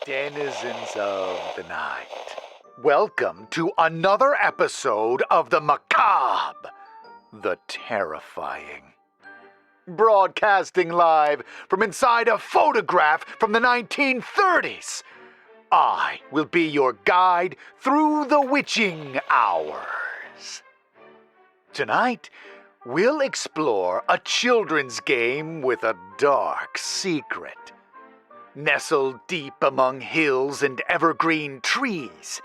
denizens of the night. Welcome to another episode of the macabre, the terrifying. Broadcasting live from inside a photograph from the 1930s, I will be your guide through the witching hours. Tonight, we'll explore a children's game with a dark secret. Nestled deep among hills and evergreen trees,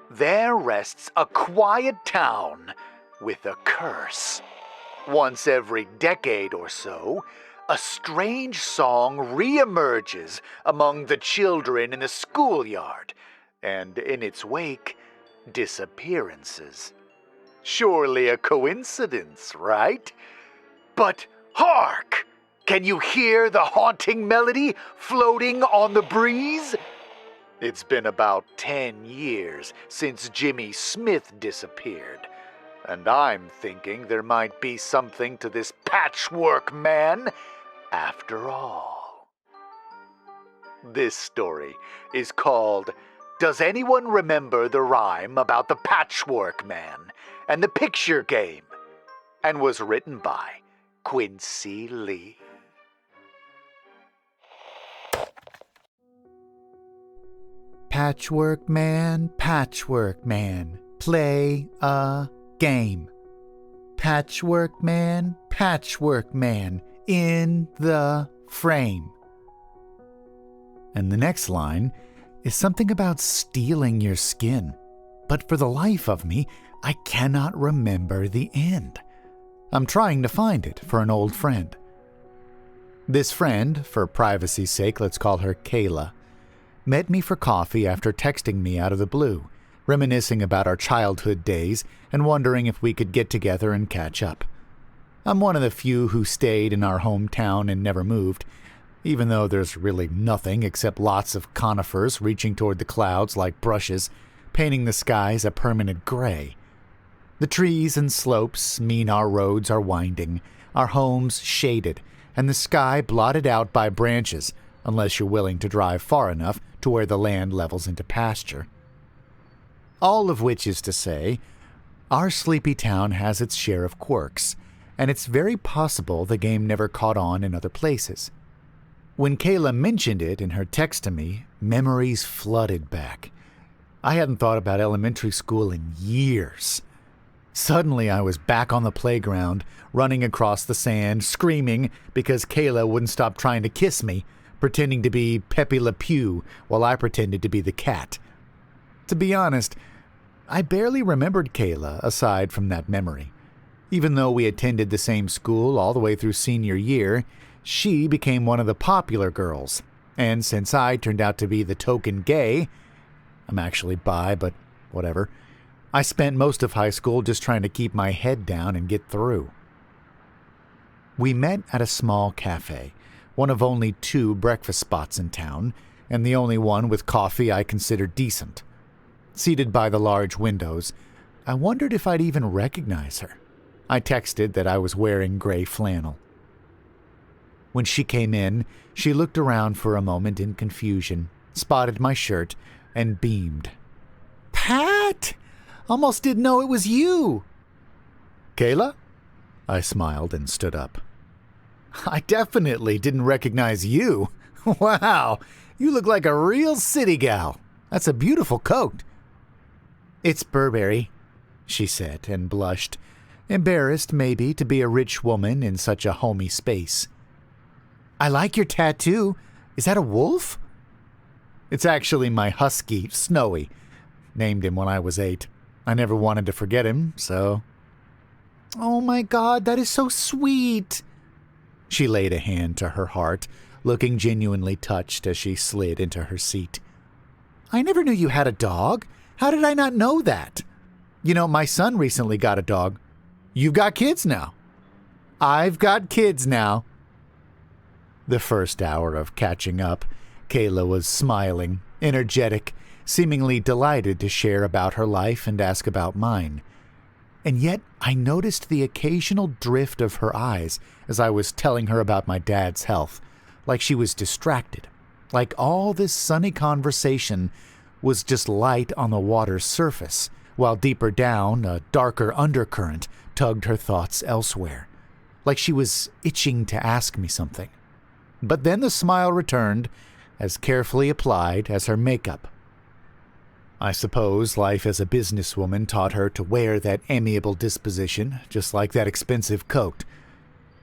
there rests a quiet town with a curse. Once every decade or so, a strange song reemerges among the children in the schoolyard, and in its wake, disappearances. Surely a coincidence, right? But hark! Can you hear the haunting melody floating on the breeze? It's been about 10 years since Jimmy Smythe disappeared, and I'm thinking there might be something to this Patchwork Man after all. This story is called Does Anyone Remember the Rhyme About the Patchwork Man and the Picture Game? And was written by Quincy Lee. Patchwork Man, play a game. Patchwork Man, in the frame. And the next line is something about stealing your skin. But for the life of me, I cannot remember the end. I'm trying to find it for an old friend. This friend, for privacy's sake, let's call her Kayla, met me for coffee after texting me out of the blue, reminiscing about our childhood days and wondering if we could get together and catch up. I'm one of the few who stayed in our hometown and never moved, even though there's really nothing except lots of conifers reaching toward the clouds like brushes, painting the skies a permanent gray. The trees and slopes mean our roads are winding, our homes shaded, and the sky blotted out by branches, unless you're willing to drive far enough to where the land levels into pasture. All of which is to say, our sleepy town has its share of quirks, and it's very possible the game never caught on in other places. When Kayla mentioned it in her text to me, memories flooded back. I hadn't thought about elementary school in years. Suddenly I was back on the playground, running across the sand, screaming because Kayla wouldn't stop trying to kiss me, pretending to be Pepe Le Pew while I pretended to be the cat. To be honest, I barely remembered Kayla aside from that memory. Even though we attended the same school all the way through senior year, she became one of the popular girls, and since I turned out to be the token gay, I'm actually bi, but whatever, I spent most of high school just trying to keep my head down and get through. We met at a small cafe, one of only 2 breakfast spots in town, and the only one with coffee I considered decent. Seated by the large windows, I wondered if I'd even recognize her. I texted that I was wearing gray flannel. When she came in, she looked around for a moment in confusion, spotted my shirt, and beamed. "Pat! Almost didn't know it was you!" "Kayla?" I smiled and stood up. "I definitely didn't recognize you. Wow, you look like a real city gal. That's a beautiful coat." "It's Burberry," she said and blushed, embarrassed maybe to be a rich woman in such a homey space. "I like your tattoo. Is that a wolf?" "It's actually my husky, Snowy. Named him when I was 8. I never wanted to forget him, so..." "Oh my God, that is so sweet." She laid a hand to her heart, looking genuinely touched as she slid into her seat. "I never knew you had a dog. How did I not know that?" "You know, my son recently got a dog. You've got kids now." "I've got kids now." The first hour of catching up, Kayla was smiling, energetic, seemingly delighted to share about her life and ask about mine. And yet I noticed the occasional drift of her eyes as I was telling her about my dad's health, like she was distracted. like all this sunny conversation was just light on the water's surface, while deeper down, a darker undercurrent tugged her thoughts elsewhere, like she was itching to ask me something. But then the smile returned, as carefully applied as her makeup. I suppose life as a businesswoman taught her to wear that amiable disposition, just like that expensive coat.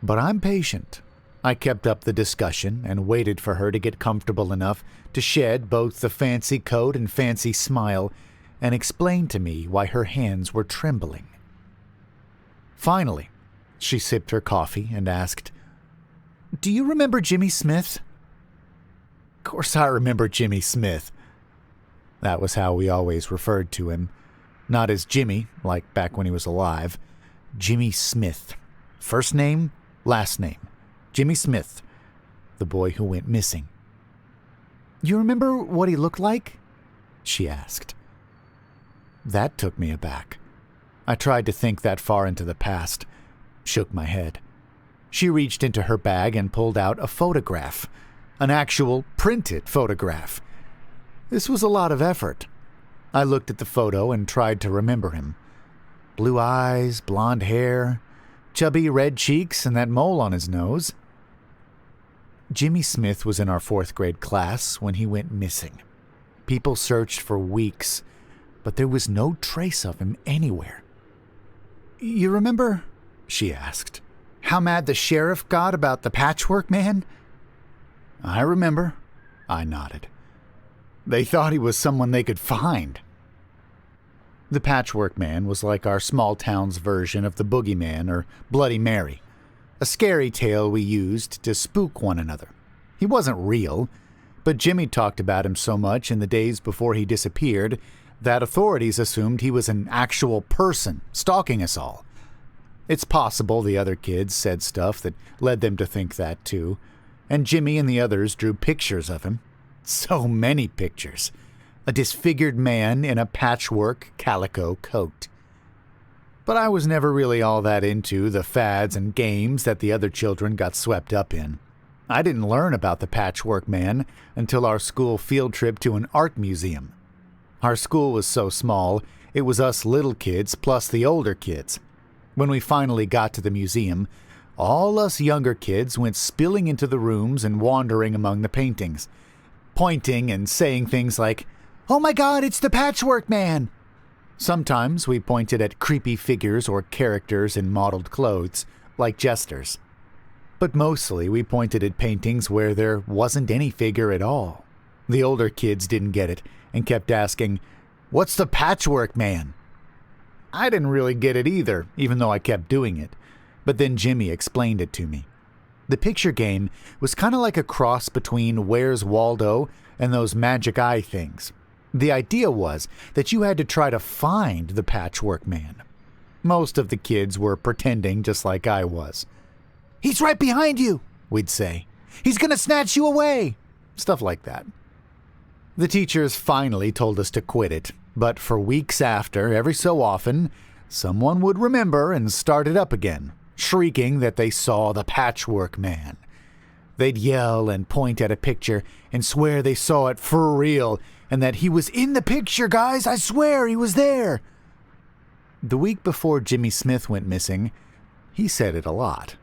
But I'm patient. I kept up the discussion and waited for her to get comfortable enough to shed both the fancy coat and fancy smile and explain to me why her hands were trembling. Finally, she sipped her coffee and asked, "Do you remember Jimmy Smythe?" Of course I remember Jimmy Smythe. That was how we always referred to him. Not as Jimmy, like back when he was alive. Jimmy Smythe. First name, last name. Jimmy Smythe, the boy who went missing. "You remember what he looked like?" she asked. That took me aback. I tried to think that far into the past, shook my head. She reached into her bag and pulled out a photograph, an actual printed photograph. This was a lot of effort. I looked at the photo and tried to remember him. Blue eyes, blonde hair, chubby red cheeks, and that mole on his nose. Jimmy Smythe was in our 4th grade class when he went missing. People searched for weeks, but there was no trace of him anywhere. "You remember," she asked, "how mad the sheriff got about the Patchwork Man?" "I remember," I nodded. "They thought he was someone they could find." The Patchwork Man was like our small town's version of the Boogeyman or Bloody Mary, a scary tale we used to spook one another. He wasn't real, but Jimmy talked about him so much in the days before he disappeared that authorities assumed he was an actual person stalking us all. It's possible the other kids said stuff that led them to think that too, and Jimmy and the others drew pictures of him. So many pictures. A disfigured man in a patchwork calico coat. But I was never really all that into the fads and games that the other children got swept up in. I didn't learn about the Patchwork Man until our school field trip to an art museum. Our school was so small, it was us little kids plus the older kids. When we finally got to the museum, all us younger kids went spilling into the rooms and wandering among the paintings, pointing and saying things like, "Oh my God, it's the Patchwork Man!" Sometimes we pointed at creepy figures or characters in mottled clothes, like jesters. But mostly we pointed at paintings where there wasn't any figure at all. The older kids didn't get it and kept asking, "What's the Patchwork Man?" I didn't really get it either, even though I kept doing it. But then Jimmy explained it to me. The picture game was kind of like a cross between Where's Waldo and those magic eye things. The idea was that you had to try to find the Patchwork Man. Most of the kids were pretending just like I was. "He's right behind you," we'd say. "He's gonna snatch you away." Stuff like that. The teachers finally told us to quit it, but for weeks after, every so often, someone would remember and start it up again, shrieking that they saw the Patchwork Man. They'd yell and point at a picture and swear they saw it for real and that he was in the picture, guys, I swear he was there. The week before Jimmy Smythe went missing, he said it a lot.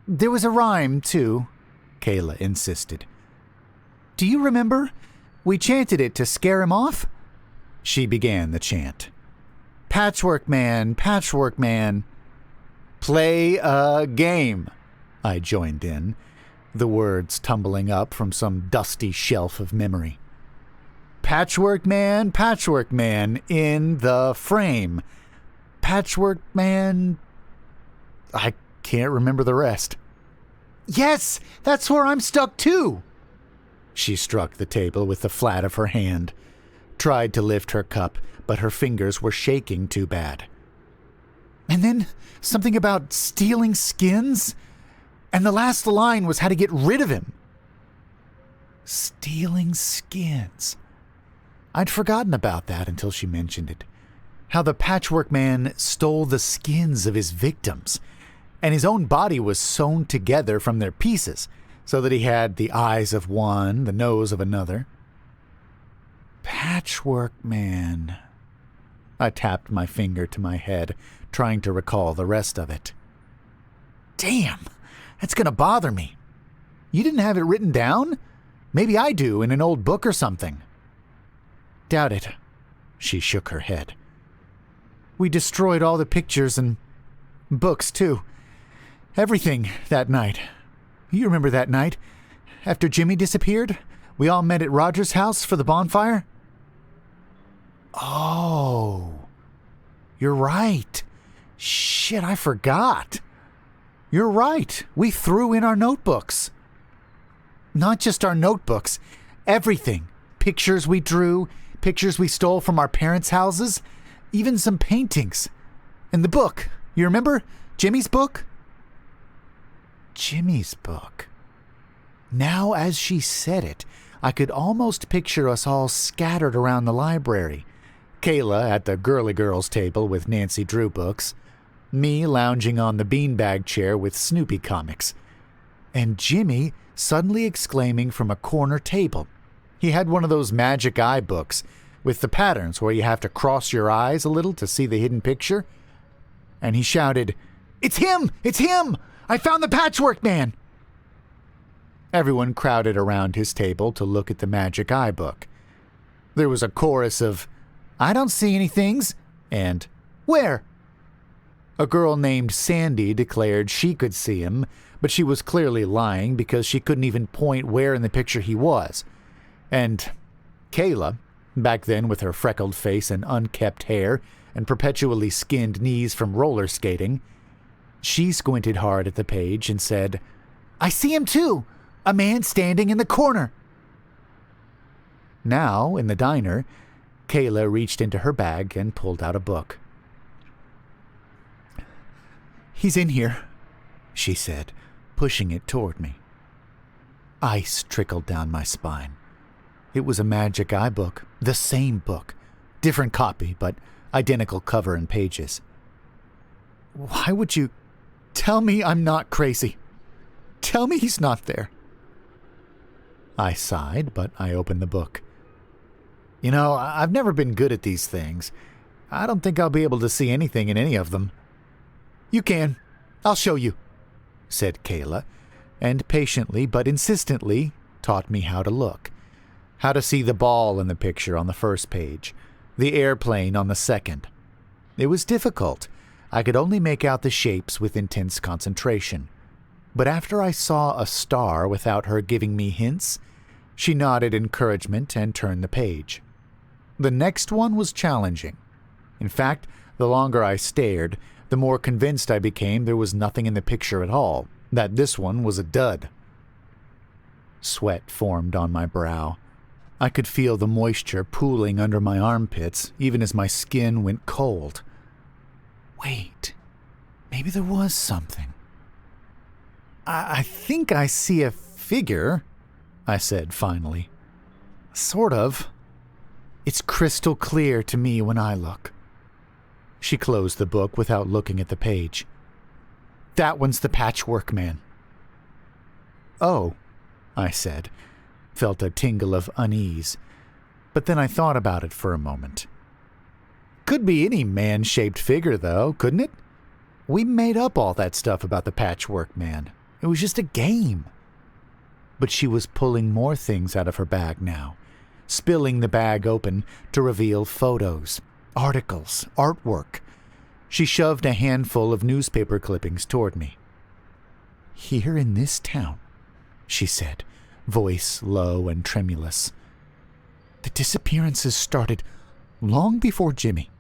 There was a rhyme, too, Kayla insisted. Do you remember? We chanted it to scare him off? She began the chant. Patchwork Man, Patchwork Man. Play a game, I joined in, the words tumbling up from some dusty shelf of memory. Patchwork Man, in the frame. Patchwork Man... I can't remember the rest. Yes, that's where I'm stuck too. She struck the table with the flat of her hand, tried to lift her cup, but her fingers were shaking too bad. And then something about stealing skins, and the last line was how to get rid of him. Stealing skins. I'd forgotten about that until she mentioned it. How the Patchwork Man stole the skins of his victims, and his own body was sewn together from their pieces, so that he had the eyes of one, the nose of another. Patchwork Man. I tapped my finger to my head, trying to recall the rest of it. Damn, that's gonna bother me. You didn't have it written down? Maybe I do in an old book or something. Doubt it. She shook her head. We destroyed all the pictures and books, too. Everything that night. You remember that night? After Jimmy disappeared? We all met at Roger's house for the bonfire? Oh. You're right. Shit, I forgot. You're right. We threw in our notebooks. Not just our notebooks. Everything. Pictures we drew, pictures we stole from our parents' houses, even some paintings. And the book. You remember? Jimmy's book? Jimmy's book. Now, as she said it, I could almost picture us all scattered around the library. Kayla at the girly girls table with Nancy Drew books, me lounging on the beanbag chair with Snoopy comics, and Jimmy suddenly exclaiming from a corner table. He had one of those magic eye books with the patterns where you have to cross your eyes a little to see the hidden picture. And he shouted, "It's him! It's him! I found the Patchwork Man!" Everyone crowded around his table to look at the magic eye book. There was a chorus of, "I don't see any things," and "Where?" A girl named Sandy declared she could see him, but she was clearly lying because she couldn't even point where in the picture he was. And Kayla, back then with her freckled face and unkempt hair and perpetually skinned knees from roller skating, she squinted hard at the page and said, "I see him too! A man standing in the corner!" Now, in the diner, Kayla reached into her bag and pulled out a book. "He's in here," she said, pushing it toward me. Ice trickled down my spine. It was a magic eye book, the same book. Different copy, but identical cover and pages. "Why would you tell me I'm not crazy? Tell me he's not there." I sighed, but I opened the book. "You know, I've never been good at these things. I don't think I'll be able to see anything in any of them." "You can. I'll show you," said Kayla, and patiently but insistently taught me how to look. How to see the ball in the picture on the first page, the airplane on the second. It was difficult. I could only make out the shapes with intense concentration. But after I saw a star without her giving me hints, she nodded encouragement and turned the page. The next one was challenging. In fact, the longer I stared, the more convinced I became there was nothing in the picture at all, that this one was a dud. Sweat formed on my brow. I could feel the moisture pooling under my armpits, even as my skin went cold. Wait, maybe there was something. I think I see a figure," I said finally. "Sort of. It's crystal clear to me when I look." She closed the book without looking at the page. "That one's the Patchwork Man." "Oh," I said, felt a tingle of unease, but then I thought about it for a moment. Could be any man-shaped figure, though, couldn't it? We made up all that stuff about the Patchwork Man. It was just a game. But she was pulling more things out of her bag now, spilling the bag open to reveal photos, articles, artwork. She shoved a handful of newspaper clippings toward me. "Here in this town," she said, voice low and tremulous, "the disappearances started long before Jimmy,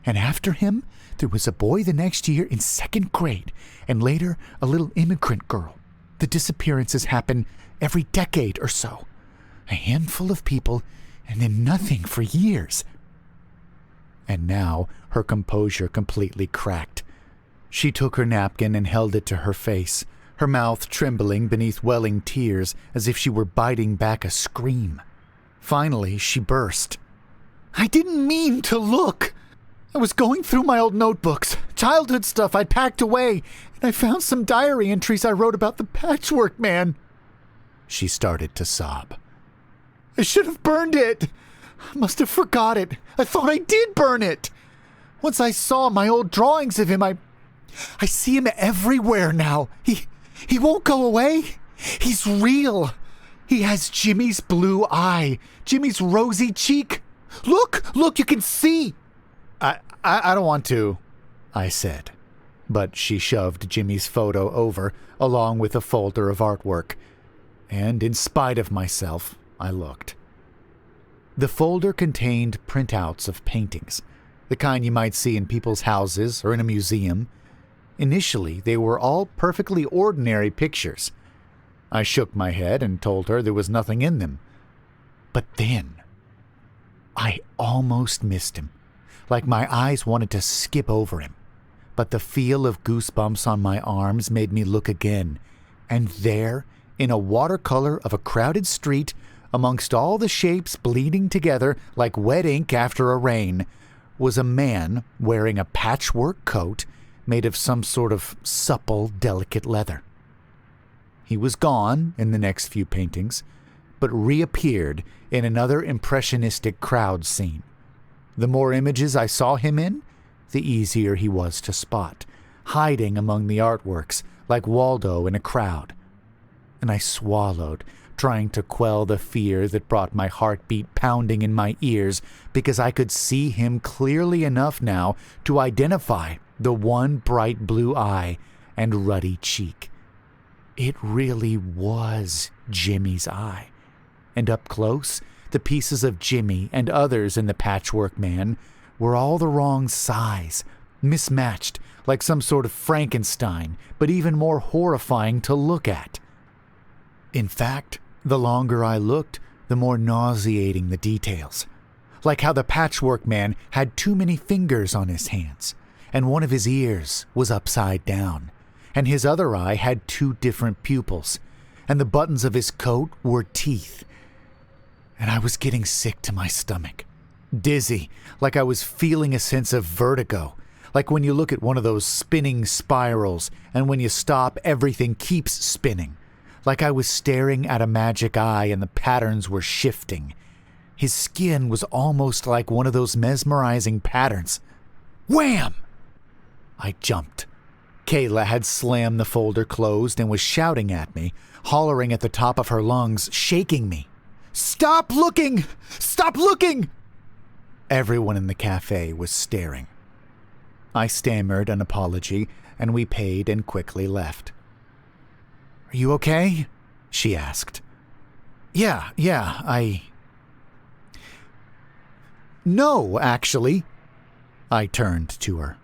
and after him there was a boy the next year in 2nd grade, and later a little immigrant girl. The disappearances happen every decade or so. A handful of people, and then nothing for years." And now her composure completely cracked. She took her napkin and held it to her face, her mouth trembling beneath welling tears as if she were biting back a scream. Finally, she burst. "I didn't mean to look. I was going through my old notebooks, childhood stuff I'd packed away, and I found some diary entries I wrote about the Patchwork Man." She started to sob. I should have burned it. I must have forgot it. I thought I did burn it. Once I saw my old drawings of him, I see him everywhere now. He won't go away. He's real. He has Jimmy's blue eye, Jimmy's rosy cheek. Look, you can see. I don't want to, I said. But she shoved Jimmy's photo over, along with a folder of artwork. And in spite of myself, I looked. The folder contained printouts of paintings, the kind you might see in people's houses or in a museum. Initially, they were all perfectly ordinary pictures. I shook my head and told her there was nothing in them. But then, I almost missed him, like my eyes wanted to skip over him. But the feel of goosebumps on my arms made me look again, and there, in a watercolor of a crowded street, amongst all the shapes bleeding together like wet ink after a rain, was a man wearing a patchwork coat made of some sort of supple, delicate leather. He was gone in the next few paintings, but reappeared in another impressionistic crowd scene. The more images I saw him in, the easier he was to spot, hiding among the artworks like Waldo in a crowd. And I swallowed, trying to quell the fear that brought my heartbeat pounding in my ears, because I could see him clearly enough now to identify the one bright blue eye and ruddy cheek. It really was Jimmy's eye. And up close, the pieces of Jimmy and others in the Patchwork Man were all the wrong size, mismatched, like some sort of Frankenstein, but even more horrifying to look at. In fact, the longer I looked, the more nauseating the details. Like how the Patchwork Man had too many fingers on his hands, and one of his ears was upside down, and his other eye had 2 different pupils, and the buttons of his coat were teeth. And I was getting sick to my stomach. Dizzy, like I was feeling a sense of vertigo, like when you look at one of those spinning spirals, and when you stop, everything keeps spinning. Like I was staring at a magic eye and the patterns were shifting. His skin was almost like one of those mesmerizing patterns. Wham! I jumped. Kayla had slammed the folder closed and was shouting at me, hollering at the top of her lungs, shaking me. Stop looking! Stop looking! Everyone in the cafe was staring. I stammered an apology, and we paid and quickly left. Are you okay? She asked. Yeah, No, actually. I turned to her.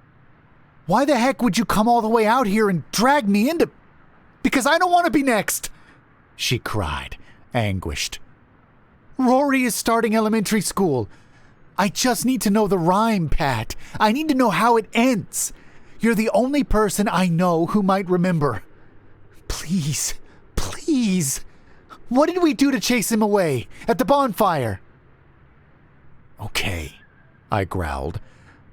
Why the heck would you come all the way out here and drag me into... Because I don't want to be next, she cried, anguished. Rory is starting elementary school. I just need to know the rhyme, Pat. I need to know how it ends. You're the only person I know who might remember. Please. What did we do to chase him away at the bonfire? Okay, I growled,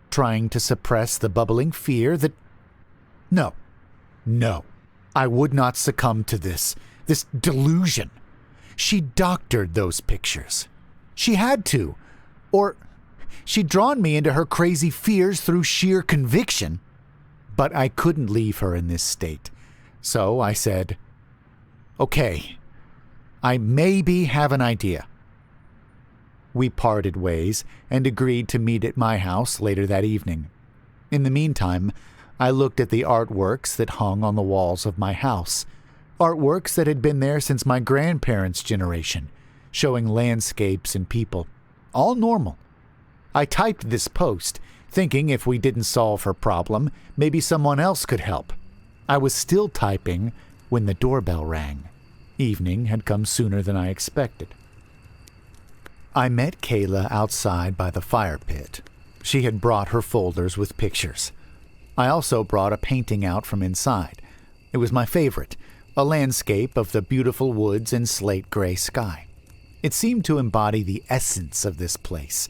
trying to suppress the bubbling fear that... No, I would not succumb to this delusion. She doctored those pictures. She had to. Or she'd drawn me into her crazy fears through sheer conviction. But I couldn't leave her in this state. So I said, okay, I maybe have an idea. We parted ways and agreed to meet at my house later that evening. In the meantime, I looked at the artworks that hung on the walls of my house. Artworks that had been there since my grandparents' generation, showing landscapes and people. All normal. I typed this post, thinking if we didn't solve her problem, maybe someone else could help. I was still typing when the doorbell rang. Evening had come sooner than I expected. I met Kayla outside by the fire pit. She had brought her folders with pictures. I also brought a painting out from inside. It was my favorite, a landscape of the beautiful woods and slate-gray sky. It seemed to embody the essence of this place,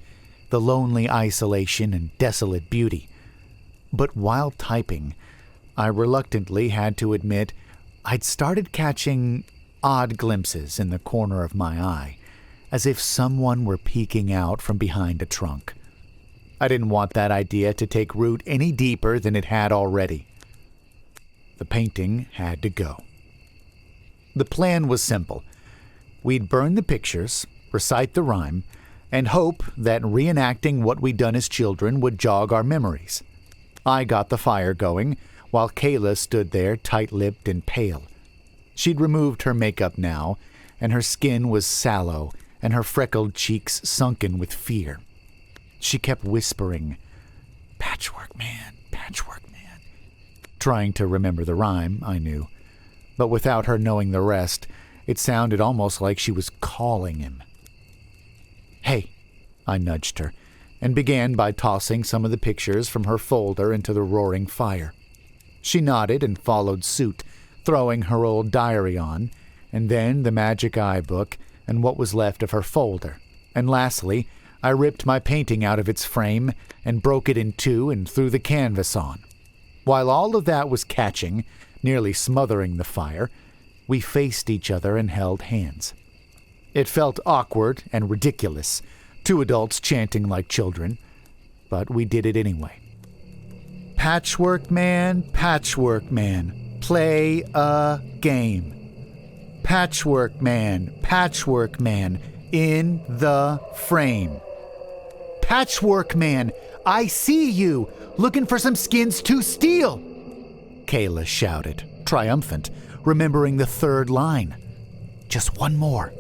the lonely isolation and desolate beauty. But while typing, I reluctantly had to admit I'd started catching odd glimpses in the corner of my eye, as if someone were peeking out from behind a trunk. I didn't want that idea to take root any deeper than it had already. The painting had to go. The plan was simple. We'd burn the pictures, recite the rhyme, and hope that reenacting what we'd done as children would jog our memories. I got the fire going, while Kayla stood there tight-lipped and pale. She'd removed her makeup now, and her skin was sallow and her freckled cheeks sunken with fear. She kept whispering, "Patchwork Man, Patchwork Man," trying to remember the rhyme, I knew. But without her knowing the rest, it sounded almost like she was calling him. "Hey," I nudged her, and began by tossing some of the pictures from her folder into the roaring fire. She nodded and followed suit, throwing her old diary on, and then the magic eye book and what was left of her folder. And lastly, I ripped my painting out of its frame and broke it in two and threw the canvas on. While all of that was catching, nearly smothering the fire, we faced each other and held hands. It felt awkward and ridiculous, two adults chanting like children, but we did it anyway. Patchwork Man, Patchwork Man, play a game. Patchwork Man, Patchwork Man, in the frame. Patchwork Man, I see you, looking for some skins to steal, Kayla shouted, triumphant, remembering the third line. Just one more.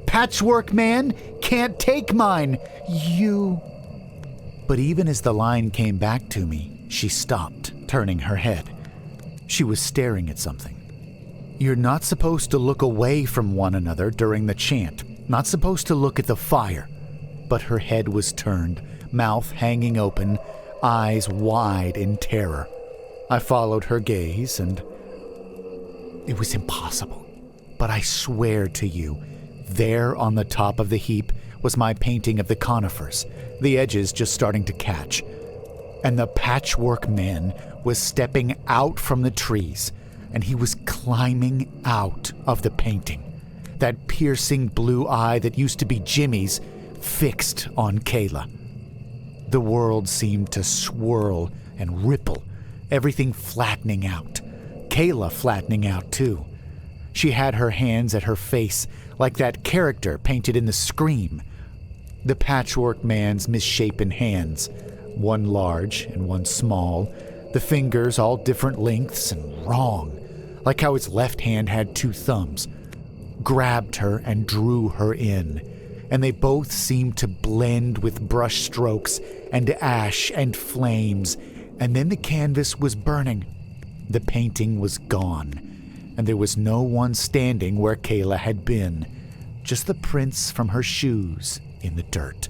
Patchwork Man, can't take mine, you. But even as the line came back to me, she stopped, turning her head. She was staring at something. You're not supposed to look away from one another during the chant, not supposed to look at the fire. But her head was turned, mouth hanging open, eyes wide in terror. I followed her gaze, and it was impossible. But I swear to you, there on the top of the heap was my painting of the conifers, the edges just starting to catch. And the Patchwork Man was stepping out from the trees, and he was climbing out of the painting. That piercing blue eye that used to be Jimmy's fixed on Kayla. The world seemed to swirl and ripple, everything flattening out. Kayla flattening out too. She had her hands at her face like that character painted in the Scream. The Patchwork Man's misshapen hands, one large and one small, the fingers all different lengths and wrong, like how his left hand had two thumbs, grabbed her and drew her in, and they both seemed to blend with brush strokes and ash and flames, and then the canvas was burning. The painting was gone, and there was no one standing where Kayla had been, just the prints from her shoes in the dirt.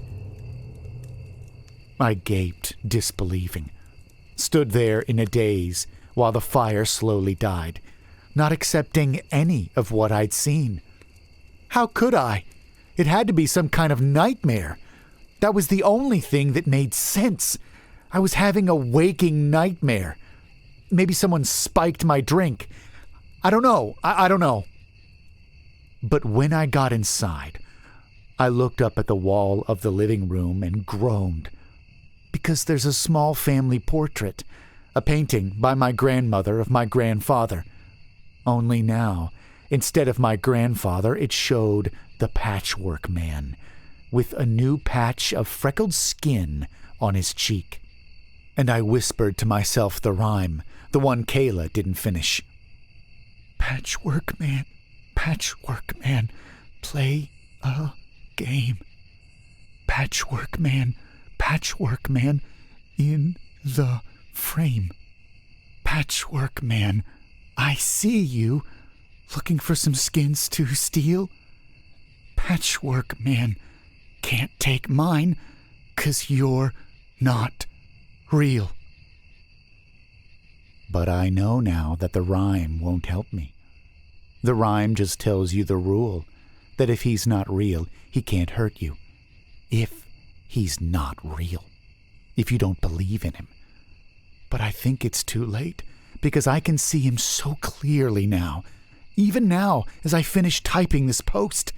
I gaped, disbelieving, stood there in a daze while the fire slowly died, not accepting any of what I'd seen. How could I? It had to be some kind of nightmare. That was the only thing that made sense. I was having a waking nightmare. Maybe someone spiked my drink. I don't know. I don't know. But when I got inside, I looked up at the wall of the living room and groaned. Because there's a small family portrait, a painting by my grandmother of my grandfather. Only now, instead of my grandfather, it showed the Patchwork Man, with a new patch of freckled skin on his cheek. And I whispered to myself the rhyme, the one Kayla didn't finish. Patchwork Man, Patchwork Man, play a game. Patchwork Man, Patchwork Man, in the frame. Patchwork Man, I see you, looking for some skins to steal. Patchwork Man, can't take mine, 'cause you're not real. But I know now that the rhyme won't help me. The rhyme just tells you the rule, that if he's not real, he can't hurt you. If he's not real. If you don't believe in him. But I think it's too late, because I can see him so clearly now, even now as I finish typing this post.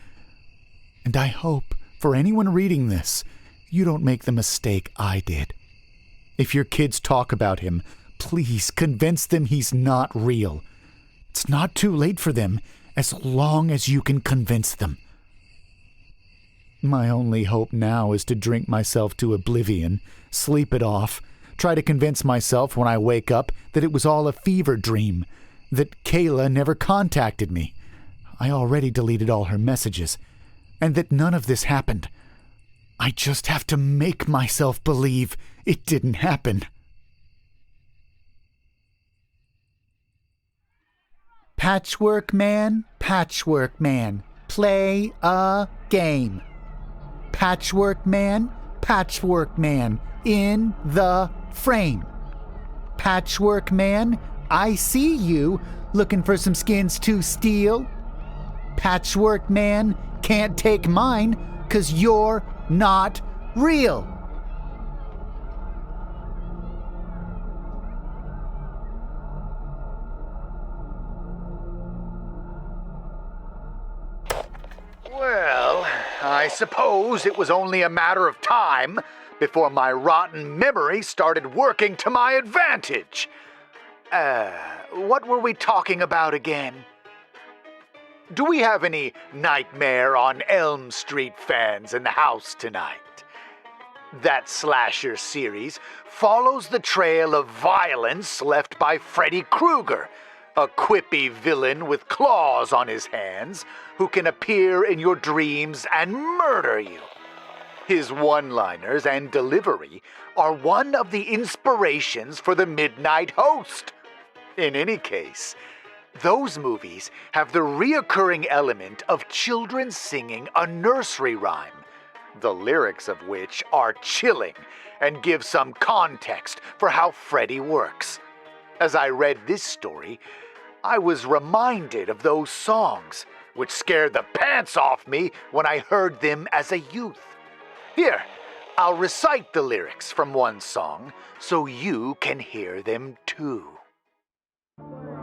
And I hope, for anyone reading this, you don't make the mistake I did. If your kids talk about him, please convince them he's not real. It's not too late for them, as long as you can convince them. My only hope now is to drink myself to oblivion, sleep it off, try to convince myself when I wake up that it was all a fever dream, that Kayla never contacted me. I already deleted all her messages, and that none of this happened. I just have to make myself believe it didn't happen. Patchwork Man, play a game. Patchwork Man, in the frame. Patchwork Man, I see you looking for some skins to steal. Patchwork Man, can't take mine 'cause you're not real. Well, I suppose it was only a matter of time before my rotten memory started working to my advantage. What were we talking about again? Do we have any Nightmare on Elm Street fans in the house tonight? That slasher series follows the trail of violence left by Freddy Krueger, a quippy villain with claws on his hands who can appear in your dreams and murder you. His one-liners and delivery are one of the inspirations for the Midnight Host. In any case, those movies have the reoccurring element of children singing a nursery rhyme, the lyrics of which are chilling and give some context for how Freddy works. As I read this story, I was reminded of those songs, which scared the pants off me when I heard them as a youth. Here, I'll recite the lyrics from one song so you can hear them too.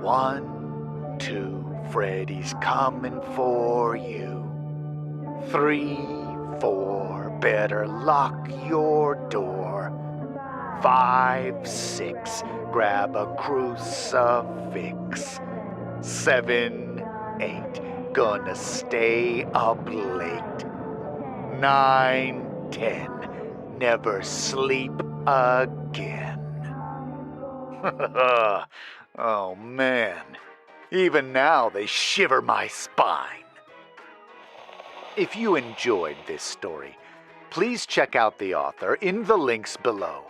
1, 2, Freddy's coming for you. 3, 4, better lock your door. 5, 6, grab a crucifix. 7, 8, gonna stay up late. 9, 10, never sleep again. Oh man, even now they shiver my spine. If you enjoyed this story, please check out the author in the links below.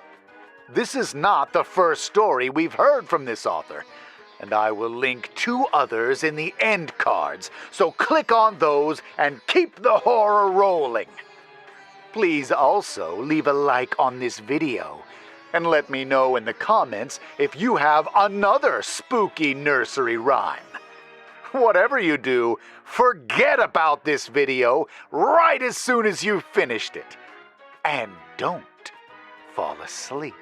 This is not the first story we've heard from this author, and I will link 2 others in the end cards, so click on those and keep the horror rolling. Please also leave a like on this video, and let me know in the comments if you have another spooky nursery rhyme. Whatever you do, forget about this video right as soon as you've finished it. And don't fall asleep.